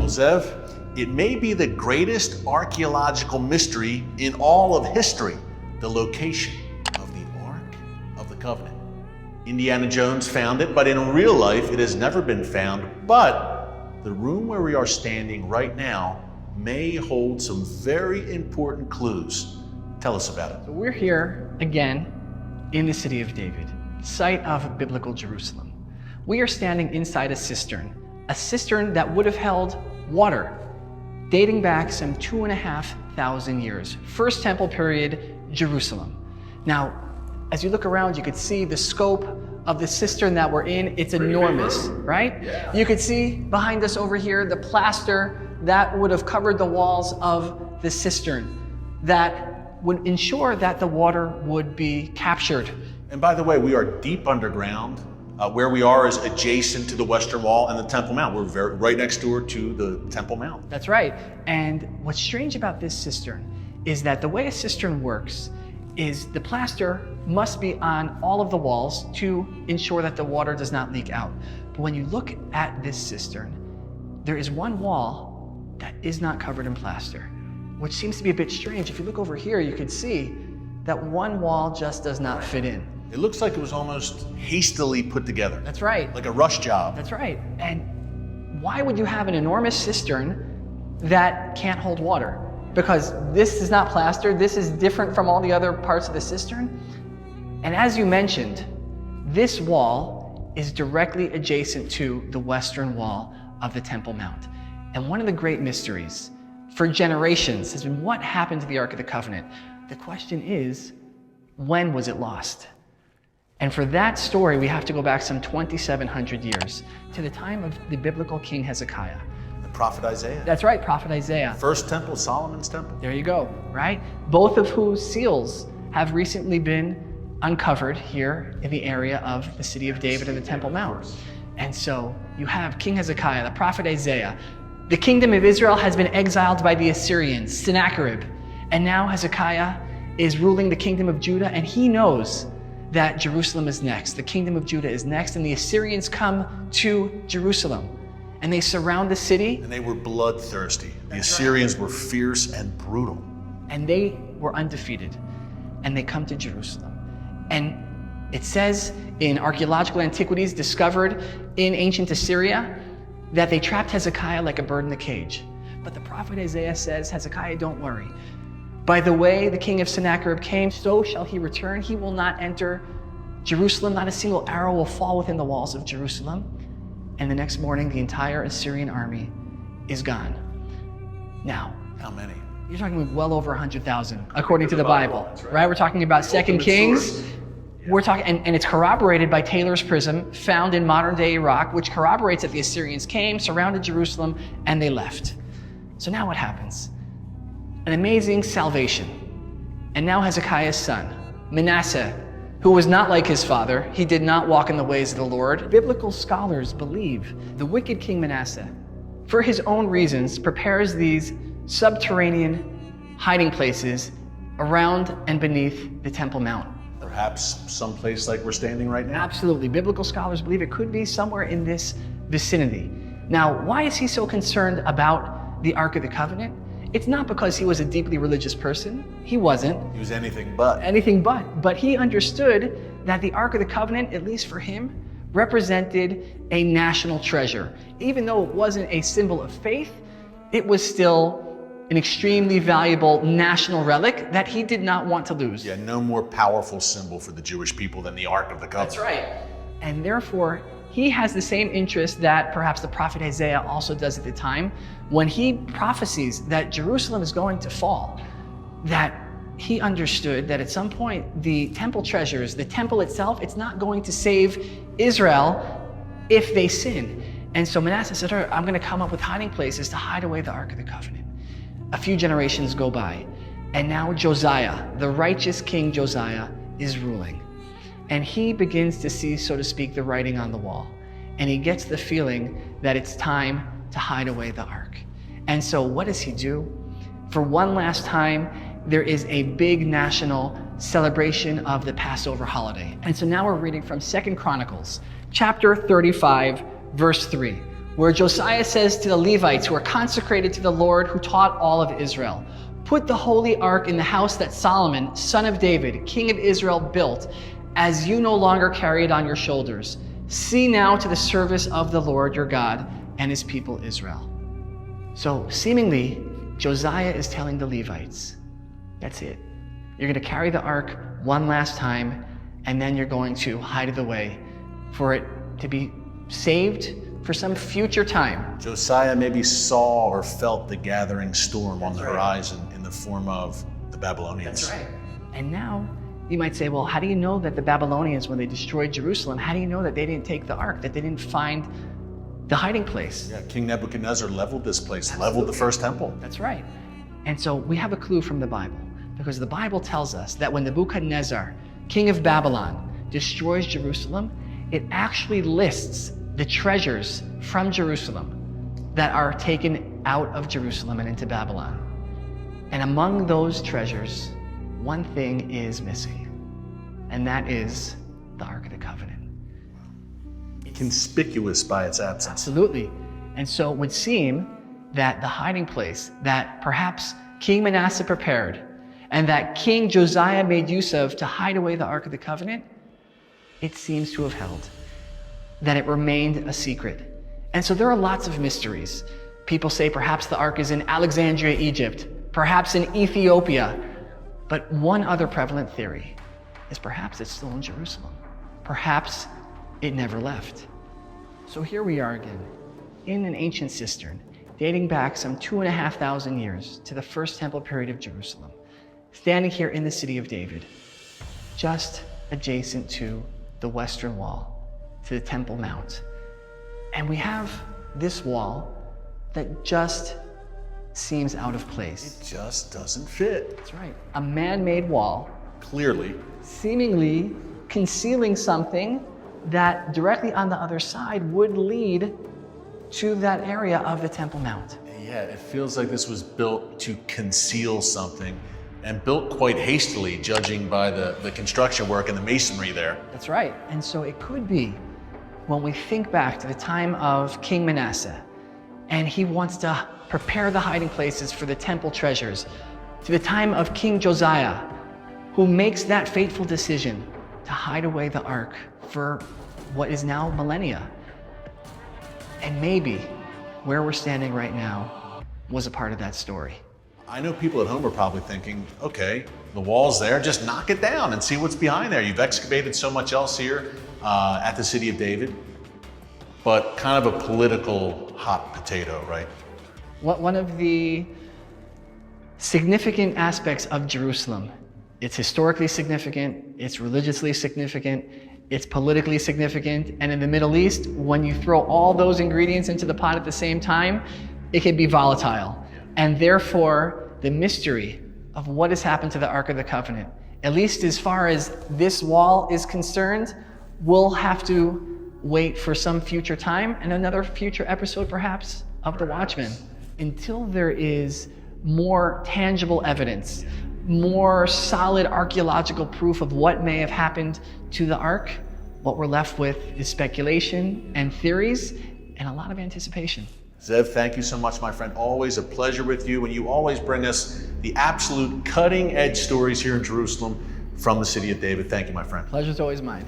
Zev, it may be the greatest archaeological mystery in all of history, the location of the Ark of the Covenant. Indiana Jones found it, but in real life it has never been found. But the room where we are standing right now may hold some very important clues. Tell us about it. So we're here again in the city of David, site of biblical Jerusalem. We are standing inside a cistern that would have held water dating back some 2,500 years. First temple period, Jerusalem. Now, as you look around, you could see the scope of the cistern that we're in. It's enormous, right? Yeah. You could see behind us over here the plaster that would have covered the walls of the cistern that would ensure that the water would be captured. And by the way, we are deep underground. Where we are is adjacent to the Western Wall and the Temple Mount. We're right next door to the Temple Mount. That's right. And what's strange about this cistern is that the way a cistern works is the plaster must be on all of the walls to ensure that the water does not leak out. But when you look at this cistern, there is one wall that is not covered in plaster, which seems to be a bit strange. If you look over here, you could see that one wall just does not fit in. It looks like it was almost hastily put together. That's right. Like a rush job. That's right. And why would you have an enormous cistern that can't hold water? Because this is not plaster. This is different from all the other parts of the cistern. And as you mentioned, this wall is directly adjacent to the western wall of the Temple Mount. And one of the great mysteries for generations has been what happened to the Ark of the Covenant. The question is, when was it lost? And for that story, we have to go back some 2,700 years to the time of the biblical King Hezekiah. The prophet Isaiah. That's right, prophet Isaiah. First temple, Solomon's temple. There you go, right? Both of whose seals have recently been uncovered here in the area of the city of David and the Temple Mount. And so you have King Hezekiah, the prophet Isaiah. The kingdom of Israel has been exiled by the Assyrians, Sennacherib. And now Hezekiah is ruling the kingdom of Judah, and he knows that Jerusalem is next. The kingdom of Judah is next, and the Assyrians come to Jerusalem, and they surround the city. And they were bloodthirsty. The Assyrians were fierce and brutal. And they were undefeated, and they come to Jerusalem. And it says in archaeological antiquities discovered in ancient Assyria that they trapped Hezekiah like a bird in a cage. But the prophet Isaiah says, Hezekiah, don't worry. By the way the king of Sennacherib came, so shall he return. He will not enter Jerusalem. Not a single arrow will fall within the walls of Jerusalem. And the next morning, the entire Assyrian army is gone. Now, how many? You're talking well over 100,000, according to the Bible, right? We're talking about 2 Kings. We're talking, and it's corroborated by Taylor's Prism, found in modern-day Iraq, which corroborates that the Assyrians came, surrounded Jerusalem, and they left. So now what happens? An amazing salvation. And now Hezekiah's son, Manasseh, who was not like his father, he did not walk in the ways of the Lord. Biblical scholars believe the wicked King Manasseh, for his own reasons, prepares these subterranean hiding places around and beneath the Temple Mount. Perhaps someplace like we're standing right now. Absolutely. Biblical scholars believe it could be somewhere in this vicinity. Now, why is he so concerned about the Ark of the Covenant? It's not because he was a deeply religious person. He wasn't. He was anything but. Anything but. But he understood that the Ark of the Covenant, at least for him, represented a national treasure. Even though it wasn't a symbol of faith, it was still an extremely valuable national relic that he did not want to lose. Yeah, no more powerful symbol for the Jewish people than the Ark of the Covenant. That's right. And therefore, he has the same interest that perhaps the prophet Isaiah also does at the time when he prophesies that Jerusalem is going to fall, that he understood that at some point the temple treasures, the temple itself, it's not going to save Israel if they sin. And so Manasseh said, I'm going to come up with hiding places to hide away the Ark of the Covenant. A few generations go by, And now Josiah, the righteous king Josiah, is ruling. And he begins to see, so to speak, the writing on the wall. And he gets the feeling that it's time to hide away the ark. And so what does he do? For one last time, there is a big national celebration of the Passover holiday. And so now we're reading from 2 Chronicles, chapter 35, verse 3, where Josiah says to the Levites who are consecrated to the Lord, who taught all of Israel, "Put the holy ark in the house that Solomon, son of David, king of Israel, built, as you no longer carry it on your shoulders. See now to the service of the Lord your God and his people Israel." So seemingly, Josiah is telling the Levites, that's it. You're going to carry the ark one last time, and then you're going to hide it away for it to be saved for some future time. Josiah maybe saw or felt the gathering storm on the horizon in the form of the Babylonians. That's right. And now you might say, well, how do you know that the Babylonians, when they destroyed Jerusalem, how do you know that they didn't take the ark, that they didn't find the hiding place? Yeah, King Nebuchadnezzar leveled this place, leveled the first temple. That's right. And so we have a clue from the Bible, because the Bible tells us that when Nebuchadnezzar, king of Babylon, destroys Jerusalem, it actually lists the treasures from Jerusalem that are taken out of Jerusalem and into Babylon. And among those treasures, one thing is missing, and that is the Ark of the Covenant. Conspicuous by its absence. Absolutely. And so it would seem that the hiding place that perhaps King Manasseh prepared and that King Josiah made use of to hide away the Ark of the Covenant, it seems to have held, that it remained a secret. And so there are lots of mysteries. People say perhaps the Ark is in Alexandria, Egypt, perhaps in Ethiopia. But one other prevalent theory is perhaps it's still in Jerusalem. Perhaps it never left. So here we are again, in an ancient cistern, dating back some 2,500 years to the First Temple period of Jerusalem, standing here in the city of David, just adjacent to the Western Wall, to the Temple Mount. And we have this wall that just seems out of place. It just doesn't fit. That's right. A man-made wall, Clearly. seemingly concealing something that directly on the other side would lead to that area of the Temple Mount. Yeah, it feels like this was built to conceal something, and built quite hastily, judging by the construction work and the masonry there. That's right. And so it could be, when we think back to the time of King Manasseh, and he wants to prepare the hiding places for the temple treasures, to the time of King Josiah, who makes that fateful decision to hide away the ark for what is now millennia. And maybe where we're standing right now was a part of that story. I know people at home are probably thinking, okay, the wall's there, just knock it down and see what's behind there. You've excavated so much else here at the city of David, but kind of a political hot potato, right? One of the significant aspects of Jerusalem, it's historically significant, it's religiously significant, it's politically significant, and in the Middle East, when you throw all those ingredients into the pot at the same time, it can be volatile. And therefore, the mystery of what has happened to the Ark of the Covenant, at least as far as this wall is concerned, we'll have to wait for some future time and another future episode perhaps of The Watchmen, until there is more tangible evidence, more solid archaeological proof of what may have happened to the Ark. What we're left with is speculation and theories and a lot of anticipation. Zev, thank you so much, my friend. Always a pleasure with you, and you always bring us the absolute cutting-edge stories here in Jerusalem from the city of David. Thank you, my friend. Pleasure's always mine.